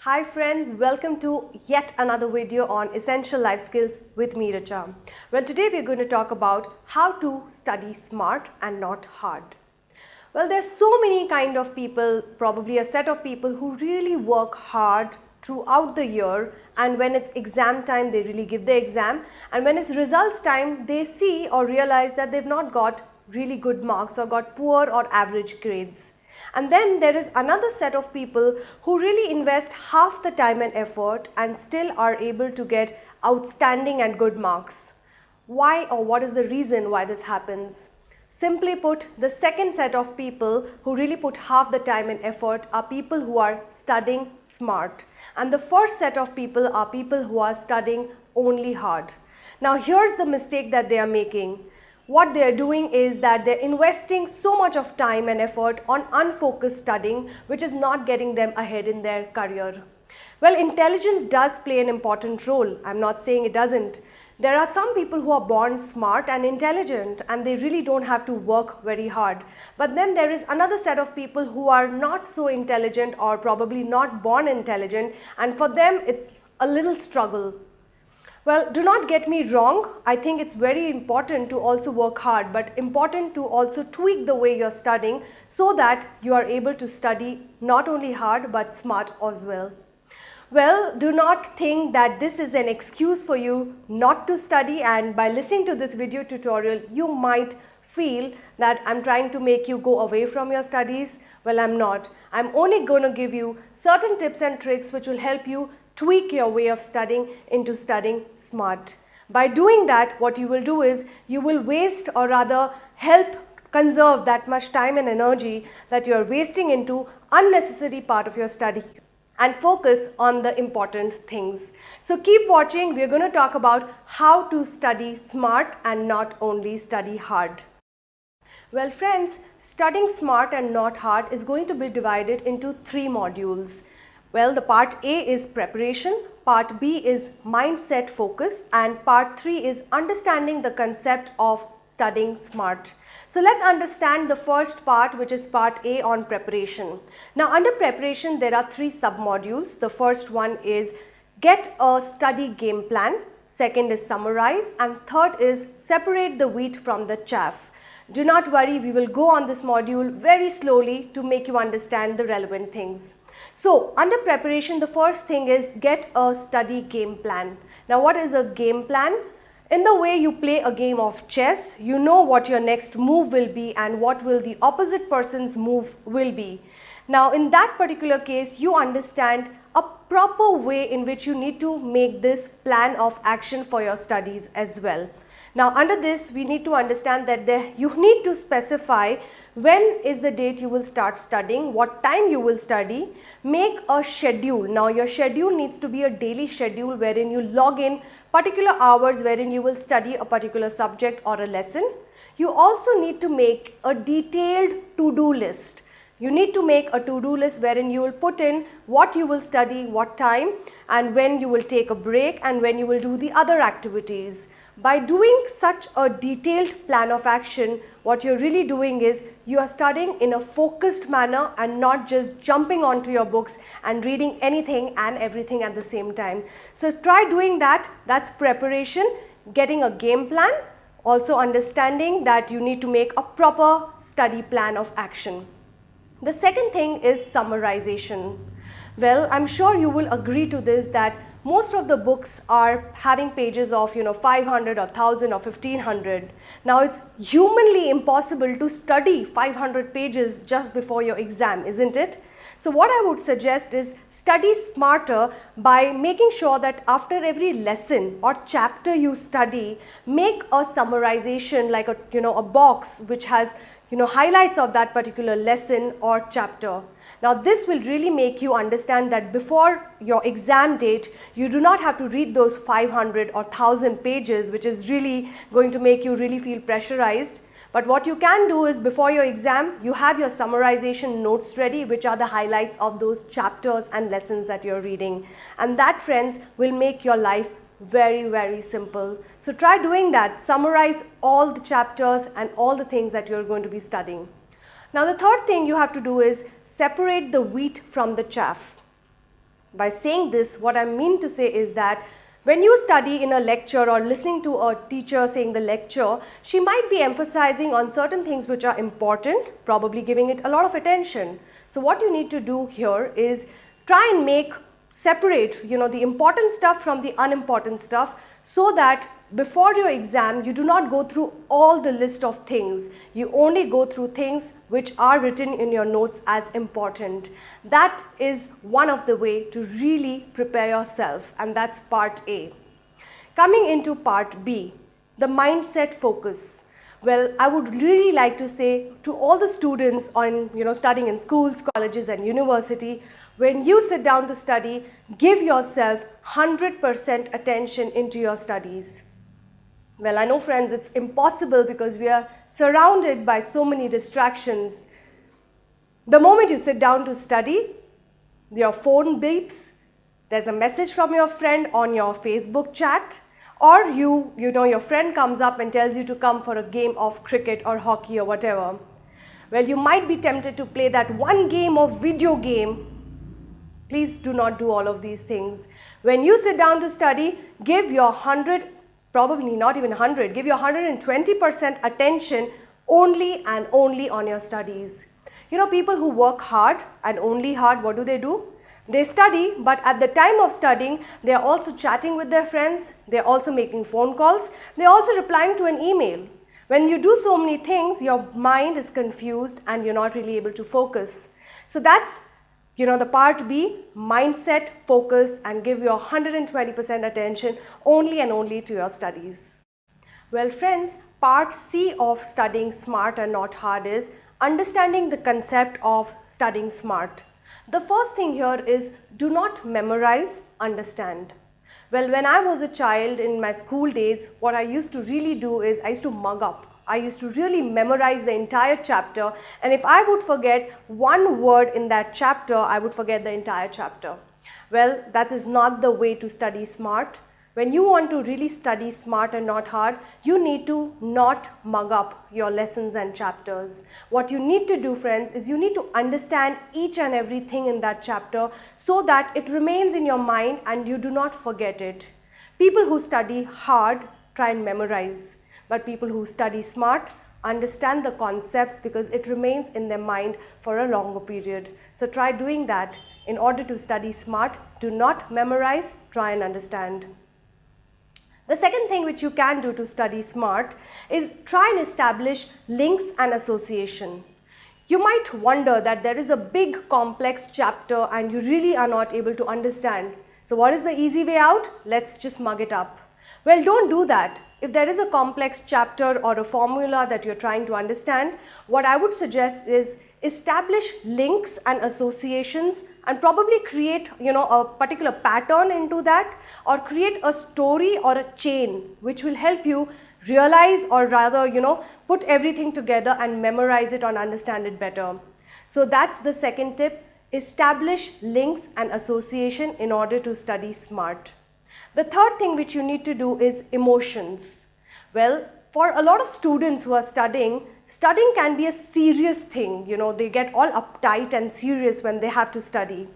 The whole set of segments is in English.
Hi friends, welcome to yet another video on Essential Life Skills with Ms.Richa. Well, today we're going to talk about how to study smart and not hard. Well, there's so many kind of people, probably a set of people who really work hard throughout the year, and when it's exam time they really give the exam, and when it's results time they see or realize that they've not got really good marks or got poor or average grades. And then there is another set of people who really invest half the time and effort and still are able to get outstanding and good marks. Why, or what is the reason why this happens? Simply put, the second set of people who really put half the time and effort are people who are studying smart. And the first set of people are people who are studying only hard. Now here's the mistake that they are making. What they are doing is that they're investing so much of time and effort on unfocused studying, which is not getting them ahead in their career. Well, intelligence does play an important role. I'm not saying it doesn't. There are some people who are born smart and intelligent and they really don't have to work very hard. But then there is another set of people who are not so intelligent or probably not born intelligent, and for them it's a little struggle. Well, do not get me wrong, I think it's very important to also work hard, but important to also tweak the way you're studying so that you are able to study not only hard but smart as well. Well, do not think that this is an excuse for you not to study, and by listening to this video tutorial you might feel that I'm trying to make you go away from your studies. Well, I'm not. I'm only going to give you certain tips and tricks which will help you tweak your way of studying into studying smart. By doing that, what you will do is you will waste, or rather help conserve that much time and energy that you are wasting into unnecessary part of your study, and focus on the important things. So keep watching. We're going to talk about how to study smart and not only study hard. Well friends, studying smart and not hard is going to be divided into 3 modules. Well, the part A is preparation, part B is mindset focus, and part 3 is understanding the concept of studying smart. So let's understand the first part, which is part A on preparation. Now under preparation there are 3 sub-modules. The first one is get a study game plan, second is summarize, and third is separate the wheat from the chaff. Do not worry, we will go on this module very slowly to make you understand the relevant things. So under preparation, the first thing is get a study game plan. Now what is a game plan? In the way you play a game of chess, you know what your next move will be and what will the opposite person's move will be. Now in that particular case, you understand a proper way in which you need to make this plan of action for your studies as well. Now under this, we need to understand that you need to specify when is the date you will start studying, what time you will study, make a schedule. Now your schedule needs to be a daily schedule wherein you log in particular hours wherein you will study a particular subject or a lesson. You also need to make a detailed to-do list. You need to make a to-do list wherein you will put in what you will study, what time, and when you will take a break, and when you will do the other activities. By doing such a detailed plan of action, what you're really doing is you are studying in a focused manner and not just jumping onto your books and reading anything and everything at the same time. So try doing that. That's preparation, getting a game plan, also understanding that you need to make a proper study plan of action. The second thing is summarization. Well, I'm sure you will agree to this that most of the books are having pages of 500 or 1000 or 1500. Now it's humanly impossible to study 500 pages just before your exam, isn't it? So what I would suggest is study smarter by making sure that after every lesson or chapter you study, make a summarization like a box which has highlights of that particular lesson or chapter. Now this will really make you understand that before your exam date, you do not have to read those 500 or 1000 pages, which is really going to make you really feel pressurized. But what you can do is before your exam, you have your summarization notes ready, which are the highlights of those chapters and lessons that you're reading. And that, friends, will make your life very, very simple. So try doing that. Summarize all the chapters and all the things that you're going to be studying. Now the third thing you have to do is separate the wheat from the chaff. By saying this, what I mean to say is that when you study in a lecture or listening to a teacher saying the lecture, she might be emphasizing on certain things which are important, probably giving it a lot of attention. So what you need to do here is try and separate the important stuff from the unimportant stuff, so that before your exam you do not go through all the list of things. You only go through things which are written in your notes as important. That is one of the way to really prepare yourself, and that's part A. Coming into part B, the mindset focus. Well, I would really like to say to all the students on studying in schools, colleges and university, when you sit down to study, give yourself 100% attention into your studies. Well, I know friends, it's impossible because we are surrounded by so many distractions. The moment you sit down to study, your phone beeps, there's a message from your friend on your Facebook chat, or your friend comes up and tells you to come for a game of cricket or hockey or whatever. Well, you might be tempted to play that one game of video game. Please do not do all of these things. When you sit down to study, give your 100, probably not even 100, give your 120% attention only and only on your studies. People who work hard and only hard, what do? They study, but at the time of studying, they are also chatting with their friends, they are also making phone calls, they are also replying to an email. When you do so many things, your mind is confused and you're not really able to focus. So that's the part B, mindset, focus, and give your 120% attention only and only to your studies. Well friends, part C of studying smart and not hard is understanding the concept of studying smart. The first thing here is do not memorize, understand. Well, when I was a child in my school days, what I used to really do is I used to mug up. I used to really memorize the entire chapter, and if I would forget one word in that chapter, I would forget the entire chapter. Well, that is not the way to study smart. When you want to really study smart and not hard, you need to not mug up your lessons and chapters. What you need to do, friends, is you need to understand each and everything in that chapter so that it remains in your mind and you do not forget it. People who study hard try and memorize. But people who study smart understand the concepts because it remains in their mind for a longer period. So try doing that. In order to study smart, do not memorize, try and understand. The second thing which you can do to study smart is try and establish links and association. You might wonder that there is a big complex chapter and you really are not able to understand. So what is the easy way out? Let's just mug it up. Well, don't do that. If there is a complex chapter or a formula that you're trying to understand, what I would suggest is establish links and associations and probably create a particular pattern into that, or create a story or a chain which will help you realize, or rather put everything together and memorize it or understand it better. So that's the second tip, establish links and association in order to study smart. The third thing which you need to do is emotions. Well, for a lot of students who are studying can be a serious thing. They get all uptight and serious when they have to study.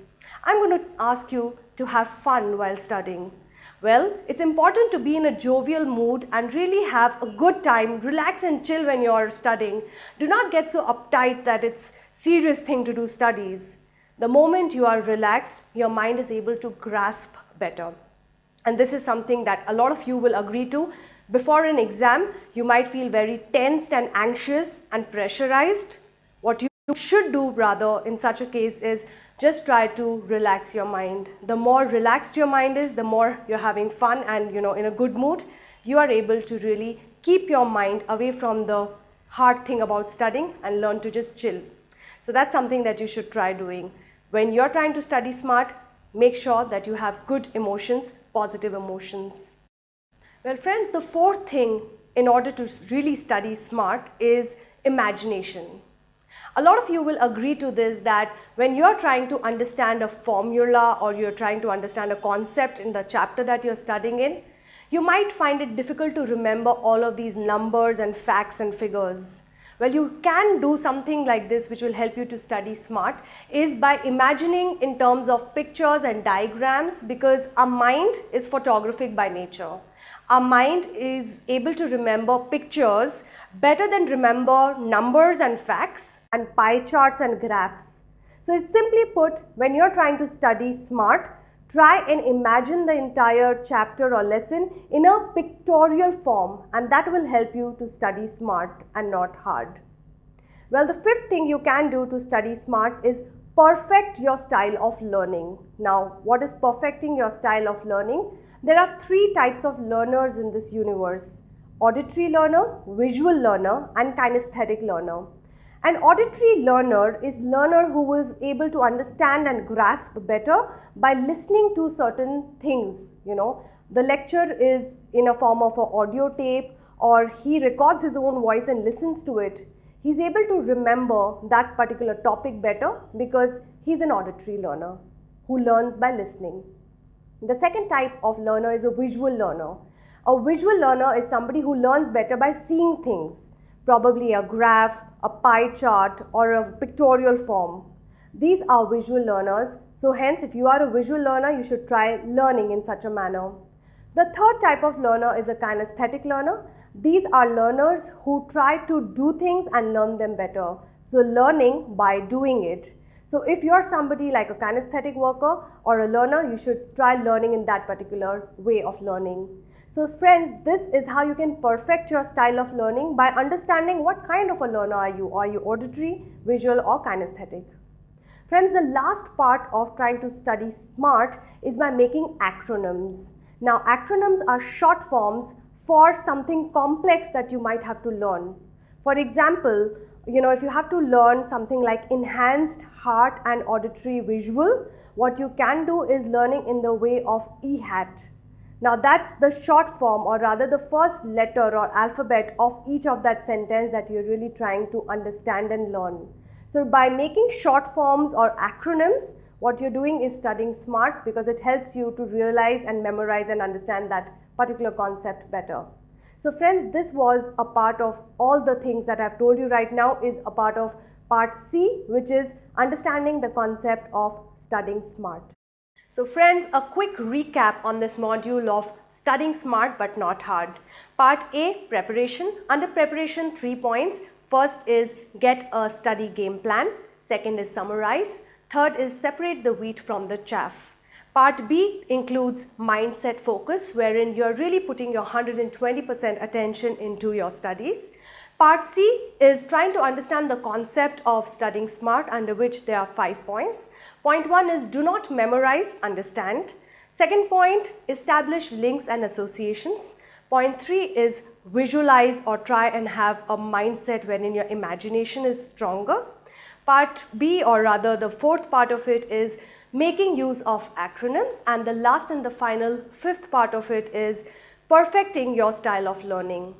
I'm going to ask you to have fun while studying. Well, it's important to be in a jovial mood and really have a good time, relax and chill when you're studying. Do not get so uptight that it's a serious thing to do studies. The moment you are relaxed, your mind is able to grasp better. And this is something that a lot of you will agree to. Before an exam, you might feel very tensed and anxious and pressurized. What you should do rather in such a case is just try to relax your mind. The more relaxed your mind is, the more you're having fun and in a good mood, you are able to really keep your mind away from the hard thing about studying and learn to just chill. So that's something that you should try doing. When you're trying to study smart, make sure that you have good emotions, positive emotions. Well friends, the fourth thing in order to really study smart is imagination. A lot of you will agree to this, that when you're trying to understand a formula or you're trying to understand a concept in the chapter that you're studying in, you might find it difficult to remember all of these numbers and facts and figures. Well, you can do something like this which will help you to study smart is by imagining in terms of pictures and diagrams, because our mind is photographic by nature. Our mind is able to remember pictures better than remember numbers and facts and pie charts and graphs. So it's simply put, when you're trying to study smart, try and imagine the entire chapter or lesson in a pictorial form, and that will help you to study smart and not hard. Well, the fifth thing you can do to study smart is perfect your style of learning. Now, what is perfecting your style of learning? There are three types of learners in this universe: auditory learner, visual learner, and kinesthetic learner. An auditory learner is learner who is able to understand and grasp better by listening to certain things. The lecture is in a form of an audio tape, or he records his own voice and listens to it. He's able to remember that particular topic better because he's an auditory learner who learns by listening. The second type of learner is a visual learner. A visual learner is somebody who learns better by seeing things, probably a graph, a pie chart, or a pictorial form. These are visual learners. So hence, if you are a visual learner, you should try learning in such a manner. The third type of learner is a kinesthetic learner. These are learners who try to do things and learn them better. So learning by doing it. So if you're somebody like a kinesthetic worker or a learner, you should try learning in that particular way of learning. So friends, this is how you can perfect your style of learning by understanding what kind of a learner are you. Are you auditory, visual, or kinesthetic? Friends, the last part of trying to study smart is by making acronyms. Now, acronyms are short forms for something complex that you might have to learn. For example, if you have to learn something like enhanced heart and auditory visual, what you can do is learning in the way of EHAT. Now that's the short form, or rather the first letter or alphabet of each of that sentence that you're really trying to understand and learn. So by making short forms or acronyms, what you're doing is studying smart, because it helps you to realize and memorize and understand that particular concept better. So friends, this was a part of all the things that I've told you right now is a part of part C, which is understanding the concept of studying smart. So friends, a quick recap on this module of studying smart but not hard. Part A, preparation. Under preparation, 3 points. First is get a study game plan. Second is summarize. Third is separate the wheat from the chaff. Part B includes mindset focus, wherein you're really putting your 120% attention into your studies. Part C is trying to understand the concept of studying smart, under which there are 5 points. Point 1 is do not memorize, understand. Second point, establish links and associations. Point 3 is visualize or try and have a mindset wherein your imagination is stronger. Part B, or rather the fourth part of it, is making use of acronyms, and the last and the final fifth part of it is perfecting your style of learning.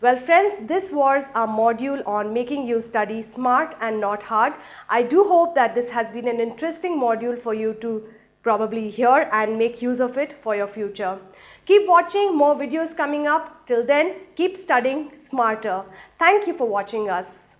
Well friends, this was our module on making you study smart and not hard. I do hope that this has been an interesting module for you to probably hear and make use of it for your future. Keep watching, more videos coming up. Till then, keep studying smarter. Thank you for watching us.